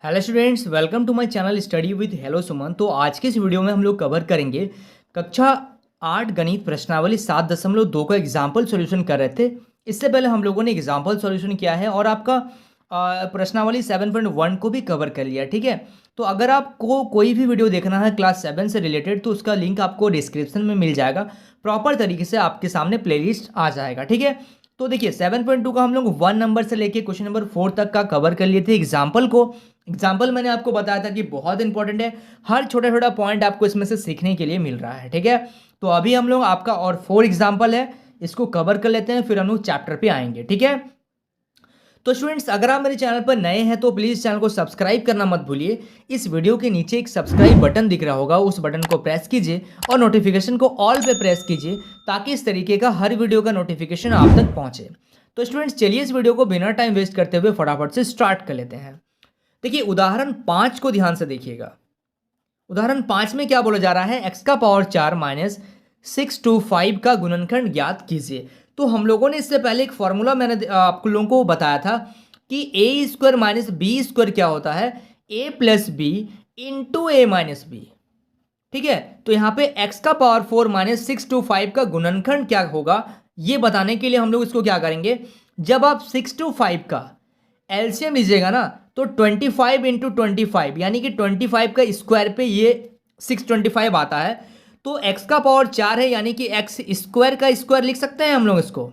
Hello students, welcome to my channel study with hello Suman. तो आज के इस वीडियो में हम लोग कवर करेंगे कक्षा 8 गणित प्रश्नावली 7.2 का एग्जाम्पल सॉल्यूशन कर रहे थे। इससे पहले हम लोगों ने एग्जाम्पल सॉल्यूशन किया है और आपका प्रश्नावली 7.1 को भी कवर कर लिया, ठीक है। तो अगर आपको कोई भी वीडियो देखना है क्लास 7 से रिलेटेड तो उसका लिंक आपको डिस्क्रिप्शन में मिल जाएगा। प्रॉपर तरीके से आपके सामने प्लेलिस्ट आ जाएगा, ठीक है। तो देखिए 7.2 का हम लोग 1 नंबर से लेके क्वेश्चन नंबर 4 तक का कवर कर लिए थे एग्जाम्पल को। एग्जाम्पल मैंने आपको बताया था कि बहुत इंपॉर्टेंट है, हर छोटा छोटा पॉइंट आपको इसमें से सीखने के लिए मिल रहा है, ठीक है। तो अभी हम लोग आपका और 4 एग्जाम्पल है, इसको कवर कर लेते हैं, फिर हम लोग चैप्टर पे आएंगे, ठीक है। तो स्टूडेंट्स, अगर आप मेरे चैनल पर नए हैं तो प्लीज़ चैनल को सब्सक्राइब करना मत भूलिए। इस वीडियो के नीचे एक सब्सक्राइब बटन दिख रहा होगा, उस बटन को प्रेस कीजिए और नोटिफिकेशन को ऑल पे प्रेस कीजिए ताकि इस तरीके का हर वीडियो का नोटिफिकेशन आप तक पहुंचे। तो स्टूडेंट्स, चलिए इस वीडियो को बिना टाइम वेस्ट करते हुए फटाफट से स्टार्ट कर लेते हैं। देखिए उदाहरण 5 को ध्यान से देखिएगा। उदाहरण 5 में क्या बोला जा रहा है, x का पावर 4 माइनस 625 का गुणनखंड ज्ञात कीजिए। तो हम लोगों ने इससे पहले एक फॉर्मूला मैंने आप लोगों को बताया था कि ए स्क्वायर माइनस बी स्क्वायर क्या होता है, ए प्लस बी इंटू ए माइनस बी, ठीक है। तो यहाँ पे x का पावर 4 माइनस 625 का गुणनखंड क्या होगा ये बताने के लिए हम लोग इसको क्या करेंगे, जब आप 625 का एलसीएम लीजिएगा ना तो 25 इंटू 25 यानी कि 25 का स्क्वायर पे ये 625 आता है। तो x का पावर 4 है यानी कि x स्क्वायर का स्क्वायर लिख सकते हैं हम लोग इसको,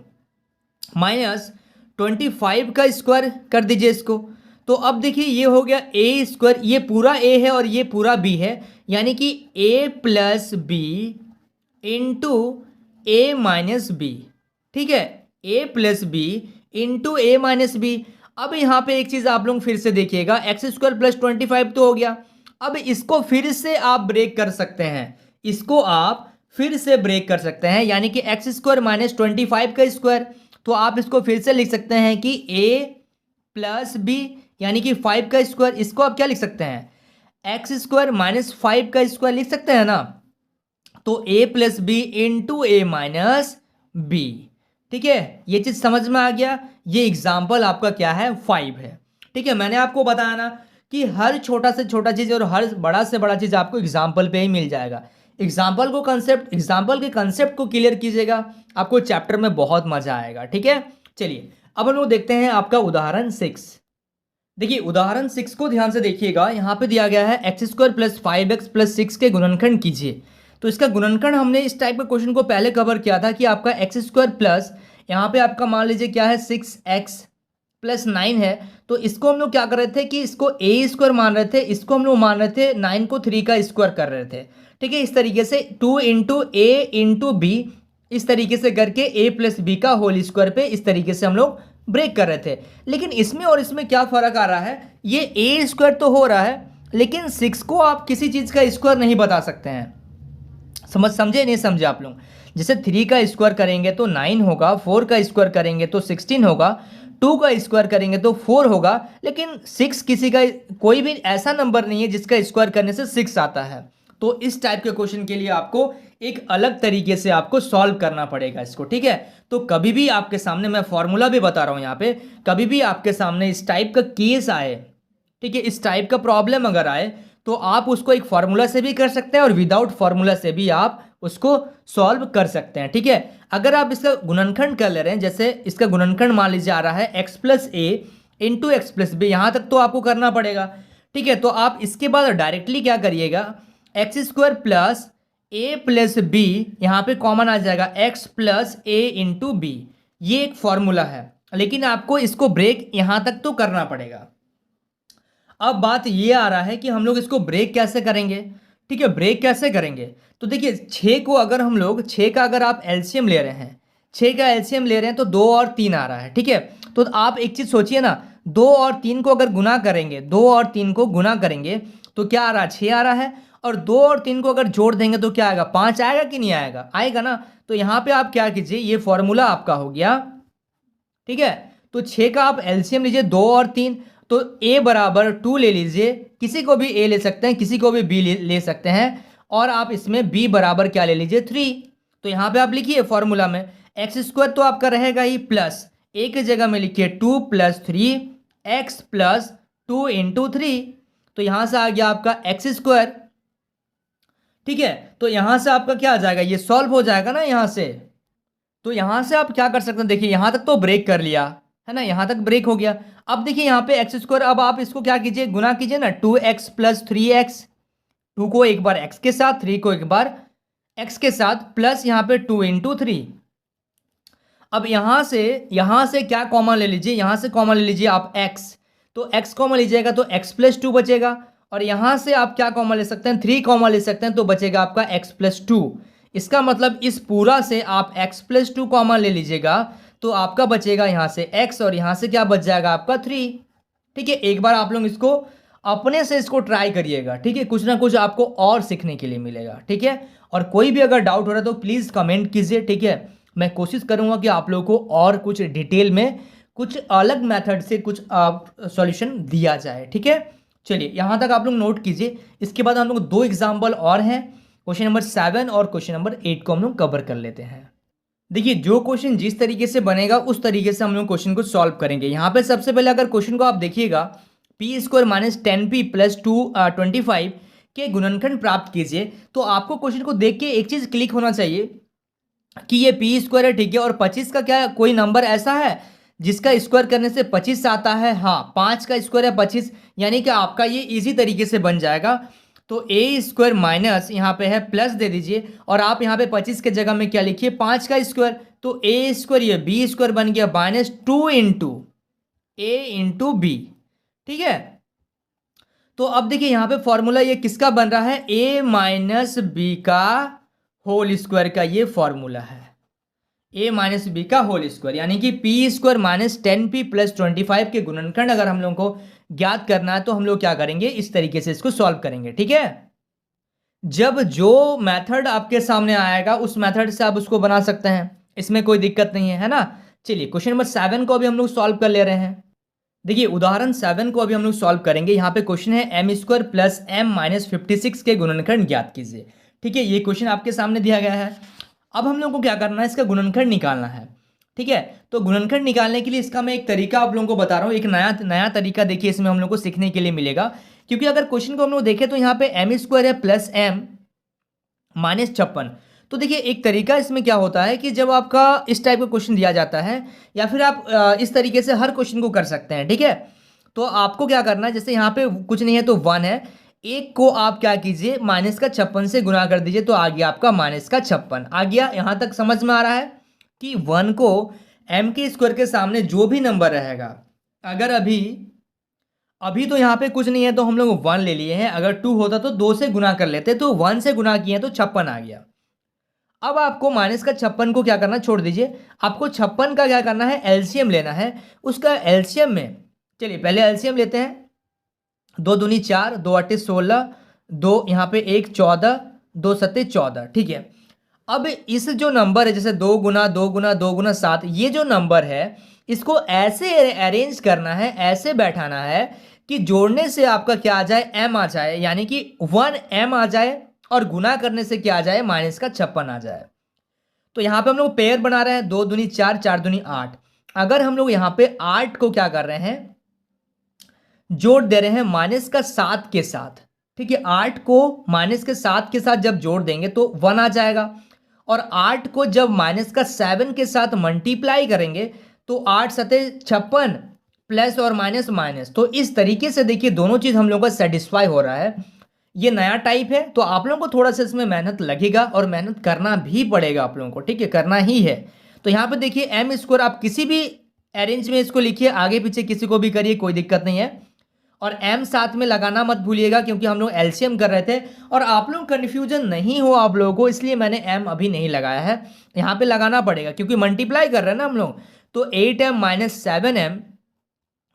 माइनस 25 का स्क्वायर कर दीजिए इसको। तो अब देखिए ये हो गया ए स्क्वायर, ये पूरा ए है और ये पूरा बी है, यानी कि ए प्लस बी इंटू ए माइनस बी, ठीक है। ए प्लस बी इंटू ए माइनस बी। अब यहाँ पे एक चीज आप लोग फिर से देखिएगा, एक्स स्क्वायर प्लस 25 तो हो गया। अब इसको फिर से आप ब्रेक कर सकते हैं, इसको आप फिर से ब्रेक कर सकते हैं, यानी कि एक्स स्क्वायर माइनस 25 का स्क्वायर। तो आप इसको फिर से लिख सकते हैं कि ए प्लस बी यानी कि 5 का स्क्वायर। इसको आप क्या लिख सकते हैं, एक्स स्क्वायर माइनस 5 का स्क्वायर लिख सकते हैं ना। तो ए प्लस बी इंटू ए माइनस बी, ठीक है। ये चीज समझ में आ गया। ये एग्जाम्पल आपका क्या है, 5 है, ठीक है। मैंने आपको बताया ना कि हर छोटा से छोटा चीज और हर बड़ा से बड़ा चीज आपको एग्जाम्पल पे ही मिल जाएगा। एग्जाम्पल के कंसेप्ट को क्लियर कीजिएगा, आपको चैप्टर में बहुत मजा आएगा, ठीक है। चलिए अब हम लोग देखते हैं आपका उदाहरण 6। देखिए उदाहरण 6 को ध्यान से देखिएगा, यहाँ पे दिया गया है x square plus 5x plus 6 के गुणनखंड कीजिए। तो इसका गुणनखंड हमने इस टाइप के क्वेश्चन को पहले कवर किया था कि आपका एक्स स्क्वायर प्लस यहाँ पे आपका मान लीजिए क्या है 6x प्लस 9 है। तो इसको हम लोग क्या कर रहे थे कि इसको ए स्क्वायर मान रहे थे, इसको हम लोग मान रहे थे 9 को 3 का स्क्वायर कर रहे थे, ठीक है। इस तरीके से 2 इंटू ए इंटू बी, इस तरीके से करके ए प्लस बी का होल स्क्वायर पे इस तरीके से हम लोग ब्रेक कर रहे थे। लेकिन इसमें और इसमें क्या फर्क आ रहा है, ये ए स्क्वायर तो हो रहा है लेकिन 6 को आप किसी चीज़ का स्क्वायर नहीं बता सकते हैं। समझे नहीं समझे आप लोग। जैसे 3 का स्क्वायर करेंगे तो 9 होगा, 4 का स्क्वायर करेंगे तो 16 होगा, 2 का स्क्वायर करेंगे तो 4 होगा, लेकिन 6 किसी का कोई भी ऐसा नंबर नहीं है जिसका स्क्वायर करने से 6 आता है। तो इस टाइप के क्वेश्चन के लिए आपको एक अलग तरीके से आपको सॉल्व करना पड़ेगा इसको, ठीक है। तो कभी भी आपके सामने, मैं फॉर्मूला भी बता रहा हूं यहाँ पे, कभी भी आपके सामने इस टाइप का केस आए, ठीक है, इस टाइप का प्रॉब्लम अगर आए तो आप उसको एक फार्मूला से भी कर सकते हैं और विदाउट फार्मूला से भी आप उसको सॉल्व कर सकते हैं, ठीक है। अगर आप इसका गुणनखंड कर ले रहे हैं, जैसे इसका गुणनखंड मान लीजिए आ रहा है एक्स प्लस ए इंटू एक्स प्लस बी, यहाँ तक तो आपको करना पड़ेगा, ठीक है। तो आप इसके बाद डायरेक्टली क्या करिएगा, एक्स स्क्वायर प्लस ए प्लस बी, यहाँ पे कॉमन आ जाएगा एक्स प्लस ए इंटू बी। ये एक फॉर्मूला है, लेकिन आपको इसको ब्रेक यहाँ तक तो करना पड़ेगा। अब बात ये आ रहा है कि हम लोग इसको ब्रेक कैसे करेंगे, ठीक है। ब्रेक कैसे करेंगे, तो देखिए 6 को अगर हम लोग 6 का अगर आप एलसीएम ले रहे हैं, 6 का एलसीएम ले रहे हैं तो 2 और 3 आ रहा है, ठीक है। तो आप एक चीज़ सोचिए ना, 2 और 3 को अगर गुना करेंगे, 2 और 3 को गुना करेंगे तो क्या आ रहा है, 6 आ रहा है। और 2 और 3 को अगर जोड़ देंगे तो क्या आएगा, 5 आएगा कि नहीं आएगा, आएगा ना। तो यहाँ पे आप क्या कीजिए, ये फॉर्मूला आपका हो गया, ठीक है। तो 6 का आप एलसीएम लीजिए 2 और 3, तो a बराबर 2 ले लीजिए, किसी को भी a ले सकते हैं, किसी को भी b ले सकते हैं, और आप इसमें b बराबर क्या ले लीजिए 3। तो यहाँ पे आप लिखिए फॉर्मूला में एक्स स्क्वायर तो आपका रहेगा ही, प्लस a की जगह में लिखिए 2 प्लस 3 एक्स प्लस 2 इंटू 3, तो यहाँ से आ गया आपका एक्स स्क्वायर, ठीक है। तो यहाँ से आपका क्या आ जाएगा, ये सॉल्व हो जाएगा ना यहाँ से। तो यहाँ से आप क्या कर सकते हैं, देखिए यहाँ तक तो ब्रेक कर लिया है ना, यहाँ तक ब्रेक हो गया। अब देखिए यहाँ पे एक्स स्क्वायर, अब आप इसको क्या कीजिए, गुना कीजिए ना, 2x प्लस 3x, 2 को एक बार x के साथ, 3 को एक बार x के साथ, प्लस यहाँ पे 2 इंटू 3। अब यहाँ से क्या कॉमन ले लीजिए, यहाँ से कॉमन ले लीजिए आप x, तो x कॉमन लीजिएगा तो x प्लस 2 बचेगा, और यहाँ से आप क्या कॉमन ले सकते हैं, 3 कॉमन ले सकते हैं, तो बचेगा आपका x प्लस 2। इसका मतलब इस पूरा से आप x प्लस 2 कॉमन ले लीजिएगा तो आपका बचेगा यहाँ से x, और यहाँ से क्या बच जाएगा आपका 3। ठीक है, एक बार आप लोग इसको अपने से इसको ट्राई करिएगा, ठीक है, कुछ ना कुछ आपको और सीखने के लिए मिलेगा, ठीक है। और कोई भी अगर डाउट हो रहा है तो प्लीज़ कमेंट कीजिए, ठीक है। मैं कोशिश करूँगा कि आप लोगों को और कुछ डिटेल में कुछ अलग मेथड से कुछ सॉल्यूशन दिया जाए, ठीक है। चलिए यहाँ तक आप लोग नोट कीजिए। इसके बाद हम लोग 2 एग्जाम्पल और हैं, क्वेश्चन नंबर 7 और क्वेश्चन नंबर 8 को हम लोग कवर कर लेते हैं। देखिए जो क्वेश्चन जिस तरीके से बनेगा उस तरीके से हम लोग क्वेश्चन को सॉल्व करेंगे। यहाँ पे सबसे पहले अगर क्वेश्चन को आप देखिएगा, P square minus 10p plus 225 के गुणनखंड प्राप्त कीजिए, तो आपको क्वेश्चन को देख के एक चीज़ क्लिक होना चाहिए कि ये पी स्क्वायर है, ठीक है, और 25 का क्या कोई नंबर ऐसा है जिसका स्क्वायर करने से 25 आता है। हाँ, 5 का स्क्वायर है 25, यानी कि आपका ये इजी तरीके से बन जाएगा। तो ए स्क्वायर माइनस यहाँ पे है प्लस दे दीजिए, और आप यहाँ पे 25 के जगह में क्या लिखिए, 5 का स्क्वायर, तो ए स्क्वायर ये बी स्क्वायर बन गया माइनस 2 इंटू ए इंटू बी, ठीक है। तो अब देखिए यहाँ पे फॉर्मूला ये किसका बन रहा है, ए माइनस बी का होल स्क्वायर का ये फॉर्मूला है, ए माइनस बी का होल स्क्वायर, यानी कि P square minus 10p plus 25 के गुणनखंड अगर हम लोगों को ज्ञात करना है तो हम लोग क्या करेंगे, इस तरीके से इसको सॉल्व करेंगे, ठीक है। जब जो मेथड आपके सामने आएगा उस मेथड से आप उसको बना सकते हैं, इसमें कोई दिक्कत नहीं है ना। चलिए क्वेश्चन नंबर 7 को अभी हम लोग सॉल्व कर ले रहे हैं। देखिए उदाहरण 7 को अभी हम लोग सॉल्व करेंगे। यहाँ पे क्वेश्चन है M square plus M minus 56 के गुणनखंड ज्ञात कीजिए, ठीक है। ये क्वेश्चन आपके सामने दिया गया है। अब हम लोग को क्या करना है, इसका गुणनखंड निकालना है, ठीक है। तो गुणनखंड निकालने के लिए इसका मैं एक तरीका आप लोगों को बता रहा हूँ, एक नया तरीका देखिए इसमें हम लोग को सीखने के लिए मिलेगा। क्योंकि अगर क्वेश्चन को हम लोग देखें तो यहाँ पे एम स्क्वायर है प्लस एम माइनस 56। तो देखिए एक तरीका इसमें क्या होता है कि जब आपका इस टाइप का क्वेश्चन दिया जाता है, या फिर आप इस तरीके से हर क्वेश्चन को कर सकते हैं, ठीक है। तो आपको क्या करना है, जैसे यहाँ पे कुछ नहीं है तो 1 है, एक को आप क्या कीजिए माइनस का 56 से गुना कर दीजिए, तो आ गया आपका माइनस का 56 आ गया। यहाँ तक समझ में आ रहा है कि 1 को m के स्क्वायर के सामने जो भी नंबर रहेगा, अगर अभी तो यहाँ पे कुछ नहीं है तो हम लोग 1 ले लिए हैं, अगर 2 होता तो 2 से गुना कर लेते, तो 1 से गुना किए तो 56 आ गया। अब आपको माइनस का 56 को क्या करना, छोड़ दीजिए, आपको 56 का क्या करना है, एलसीएम लेना है। उसका एलसीएम में चलिए पहले एलसीएम लेते हैं, 2 दूनी 4, 2 अट्ठे 16, 2 यहाँ पे 1 14, 2 सत्ते 14, ठीक है। अब इस जो नंबर है जैसे 2 गुना 2 गुना 2 गुना 7, ये जो नंबर है इसको ऐसे अरेंज करना है, ऐसे बैठाना है कि जोड़ने से आपका क्या आ जाए, m आ जाए, यानी कि 1m आ जाए, और गुना करने से क्या आ जाए, माइनस का 56 आ जाए। तो यहाँ पे हम लोग पेयर बना रहे हैं, 2 दूनी 4, 4 दूनी 8। अगर हम लोग यहाँ पे 8 को क्या कर रहे हैं, जोड़ दे रहे हैं माइनस का 7 के साथ, ठीक है। 8 को माइनस के 7 के साथ जब जोड़ देंगे तो 1 आ जाएगा, और 8 को जब माइनस का 7 के साथ मल्टीप्लाई करेंगे तो 8 सते 56 प्लस और माइनस माइनस। तो इस तरीके से देखिए दोनों चीज़ हम लोगों का सेटिस्फाई हो रहा है। ये नया टाइप है तो आप लोगों को थोड़ा सा इसमें मेहनत लगेगा, और मेहनत करना भी पड़ेगा आप लोगों को, ठीक है, करना ही है। तो यहाँ पे देखिए एम स्क्वायर आप किसी भी अरेंज में इसको लिखिए, आगे पीछे किसी को भी करिए, कोई दिक्कत नहीं है। और m साथ में लगाना मत भूलिएगा, क्योंकि हम लोग एलसीएम कर रहे थे और आप लोग कन्फ्यूजन नहीं हो आप लोगों को, इसलिए मैंने m अभी नहीं लगाया है। यहाँ पे लगाना पड़ेगा क्योंकि मल्टीप्लाई कर रहे हैं ना हम लोग। तो 8m माइनस 7m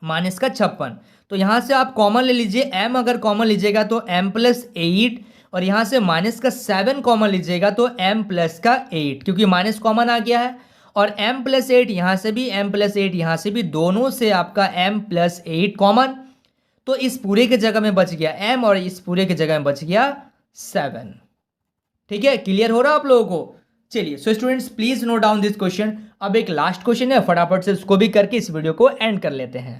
माइनस का 56, तो यहाँ से आप कॉमन ले लीजिए, m अगर कॉमन लीजिएगा तो m प्लस 8, और यहाँ से माइनस का 7 कॉमन लीजिएगा तो m प्लस का 8, क्योंकि माइनस कॉमन आ गया है। और m प्लस 8 यहाँ से भी, m प्लस 8 यहाँ से भी, दोनों से आपका m प्लस 8 कॉमन, तो इस पूरे के जगह में बच गया m और इस पूरे के जगह में बच गया 7। ठीक है, क्लियर हो रहा है आप लोगों को। चलिए so students please note down this question. अब एक लास्ट क्वेश्चन है, फटाफट से उसको भी करके इस वीडियो को एंड कर लेते हैं।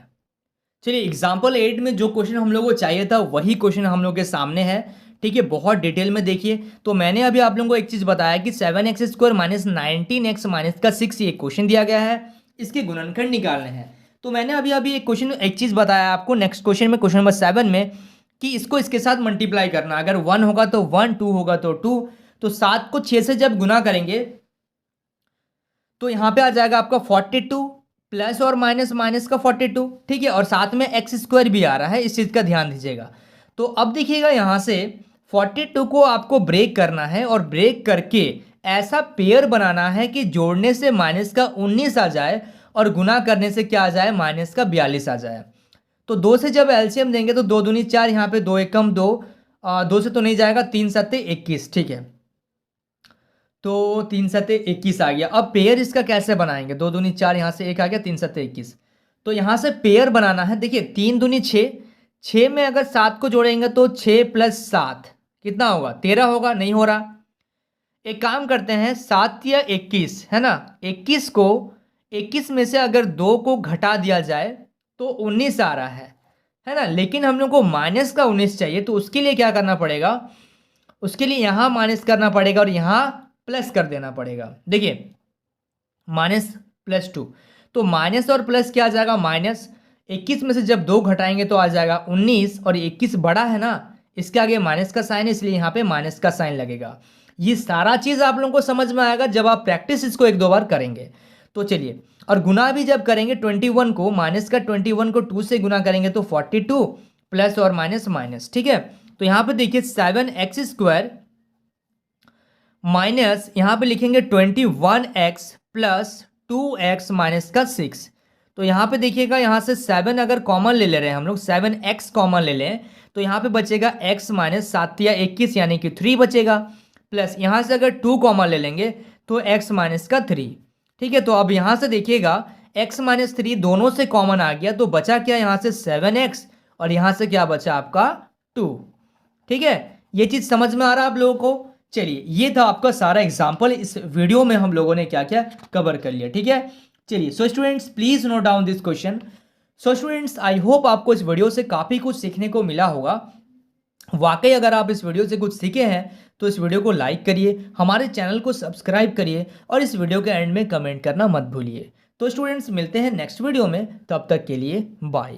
चलिए एग्जाम्पल 8 में जो क्वेश्चन हम लोग को चाहिए था वही क्वेश्चन हम लोग के सामने है। ठीक है, बहुत डिटेल में देखिए। तो मैंने अभी आप लोगों को एक चीज़ बताया कि 7x² माइनस 19x माइनस का 6 ये क्वेश्चन दिया गया है, इसके गुणनखंड निकालने हैं। तो मैंने अभी अभी एक चीज़ बताया आपको नेक्स्ट क्वेश्चन में, क्वेश्चन नंबर 7 में, कि इसको इसके साथ मल्टीप्लाई करना। अगर 1 होगा तो 1, 2 होगा तो 2। तो 7 को 6 से जब गुना करेंगे तो यहाँ पे आ जाएगा आपका 42 प्लस और माइनस माइनस का 42। ठीक है, और साथ में x² भी आ रहा है, इस चीज़ का ध्यान दीजिएगा। तो अब देखिएगा यहाँ से 42 को आपको ब्रेक करना है और ब्रेक करके ऐसा पेयर बनाना है कि जोड़ने से माइनस का 19 आ जाए और गुना करने से क्या आ जाए, माइनस का 42 आ जाए। तो 2 से जब एलसीएम देंगे तो 2 दूनी 4, यहाँ पे 2 एकम 2, 2 से तो नहीं जाएगा, 3 सत्ते 21। ठीक है, तो 3 सत्ते 21 आ गया। अब पेयर इसका कैसे बनाएंगे, 2 दूनी 4, यहाँ से 1 आ गया, 3 सत्ते 21। तो यहाँ से पेयर बनाना है। देखिए 3 दूनी 6, 6 में अगर 7 को जोड़ेंगे तो 6 + 7 कितना होगा, 13 होगा। नहीं हो रहा, एक काम करते हैं, 7 या 21 है ना, 21 में से अगर 2 को घटा दिया जाए तो 19 आ रहा है ना। लेकिन हम लोग को माइनस का 19 चाहिए, तो उसके लिए क्या करना पड़ेगा, उसके लिए यहाँ माइनस करना पड़ेगा और यहाँ प्लस कर देना पड़ेगा। देखिए -+2, तो माइनस और प्लस क्या आ जाएगा, माइनस। 21 में से जब 2 घटाएंगे तो आ जाएगा 19, और 21 बड़ा है ना, इसके आगे माइनस का साइन है, इसलिए यहाँ पे माइनस का साइन लगेगा। ये सारा चीज़ आप लोगों को समझ में आएगा जब आप प्रैक्टिस इसको 1-2 बार करेंगे। तो चलिए, और गुना भी जब करेंगे 21 को, माइनस का 21 को 2 से गुना करेंगे तो 42 प्लस और माइनस माइनस। ठीक है, तो यहाँ पे देखिए 7x² माइनस यहाँ पे लिखेंगे 21x प्लस 2x माइनस का 6। तो यहाँ पे देखिएगा, यहाँ से 7 अगर कॉमन ले रहे हैं हम लोग, 7x कॉमन ले लें तो यहाँ पे बचेगा x माइनस 7 या 21 यानी कि 3 बचेगा, प्लस यहाँ से अगर 2 कॉमन ले लेंगे तो x माइनस का 3। ठीक है, तो अब यहाँ से देखिएगा x माइनस 3 दोनों से कॉमन आ गया, तो बचा क्या, यहाँ से 7x और यहाँ से क्या बचा आपका 2। ठीक है, ये चीज़ समझ में आ रहा है आप लोगों को। चलिए, ये था आपका सारा एग्जाम्पल। इस वीडियो में हम लोगों ने क्या क्या कवर कर लिया। ठीक है, चलिए, so students please note down this question. So students, I hope आपको इस वीडियो से काफ़ी कुछ सीखने को मिला होगा। वाकई अगर आप इस वीडियो से कुछ सीखे हैं तो इस वीडियो को लाइक करिए, हमारे चैनल को सब्सक्राइब करिए और इस वीडियो के एंड में कमेंट करना मत भूलिए। तो स्टूडेंट्स, मिलते हैं नेक्स्ट वीडियो में, तब तक के लिए बाय।